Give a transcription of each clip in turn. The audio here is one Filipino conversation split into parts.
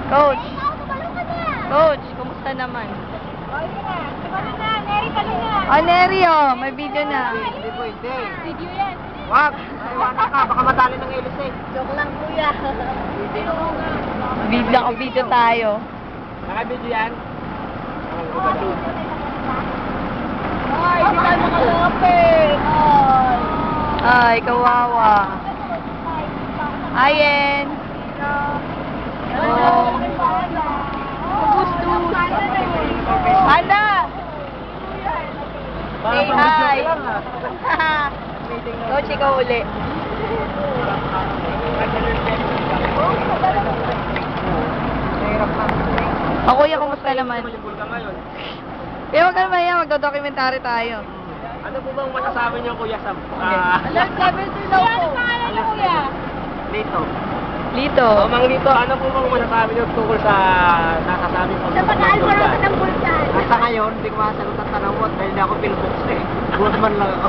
Coach. Coach, kumusta naman? Oh, Neri, oh. May video na. Hindi po, hindi. Video yan. Wag! Iwanan ka, baka matali ng ilis eh. Joke lang, kuya. Video tayo. Naka-video yan? Ay, hindi tayo makalapit. Ay, kawawa. Ayen. Oh. Anda! Say hi! Coach, ikaw uli. O kuya, kumusta naman? Kaya wag ka naman yan, magdodocumentary tayo. Ano po bang masasabi niyo, Kuya Sam? Alert level 2 daw po. Ano pangalan niyo, kuya? Lito. Lito. Mang Lito, ano po bang masasabi niyo tungkol sa nasasabi ko? Sa pag-aalpara ng bulkan. Hasta ngayon, hindi ko masasagot ang tanong mo dahil hindi ako pilbox eh. Buwan lang ako.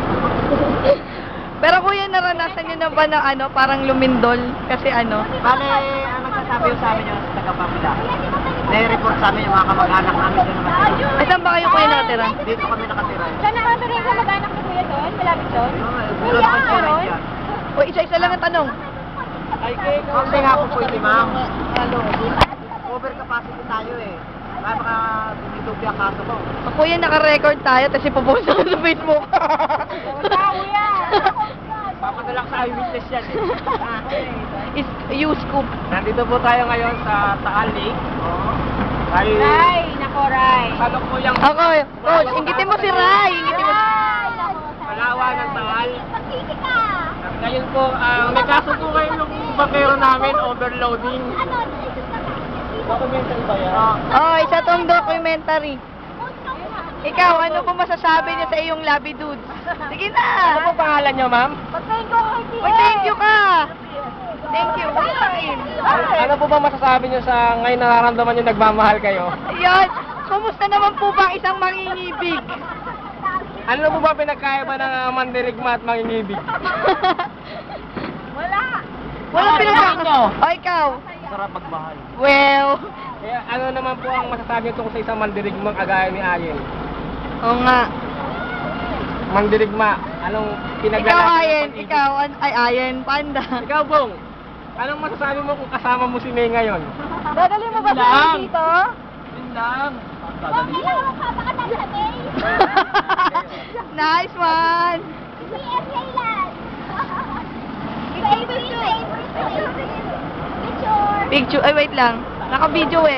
Pero kuya, naranasan niyo na ba na ano, parang lumindol? Kasi ano? Bale, ang nagsasabi yung sa amin yung sa taga-Pamela. Nai-report sa amin yung mga kamag-anak namin dyan nakatira. Ay, saan ba kayo kuya natira? Dito kami nakatira. Saan nakatira yung kamag-anak ni kuya doon? Malapit doon? Meron ako insurance yan. O, isa-isa lang ang tanong. Kasi nga po po hindi ma'am. Overcapacity tayo eh. Kaya baka dumidog yung kaso mo. O, kuya, naka-record tayo, tapos ipopost ako sa Facebook. Kuya! Papadala ko sa eyewitness yan eh. You scoop. Nandito po tayo ngayon sa Taal Lake. Ay, Ray! Nako, Ray! salok po yung Ako, coach, inggitin mo si Ray. Inggitin mo. Malawa ng Taal. Pagkiki ka! At ngayon po, may kaso po kayo yung bakero namin, overloading. Documentary ba yan? Oh, isa tong documentary. Ikaw, ano po masasabi niyo sa iyong labi dudes? Sige na! Ano po pangalan niyo, ma'am? Pagkain ko kay Tia! Uy, thank you ka! Thank you. Ano po ba masasabi niyo sa ngayon nararamdaman niyo nagmamahal kayo? Ayan, kumusta naman po ba ang isang mangingibig? Ano po ba pinagkaiba ng mandirigma at mangingibig? Wala! Wala pinagkakaso. O, ikaw? Sarap magmahal. Well, Kaya ano naman po ang masasabi niyo tungkol sa isang mandirigmang kagaya ni Ayen? oo nga. Mandirigma, anong Ikaw, pinaglalaki Ayen. Ikaw, ay, Ayen, panda. Ikaw, Bong, anong masasabi mo kung kasama mo si May ngayon? Dadali mo ba Yun siya lang. dito? Yun lang. Kung kailangan mo papakatap sa May, Nice one! CS Kailan! Favorite Picture! Picture, ay wait lang. Naka-video eh.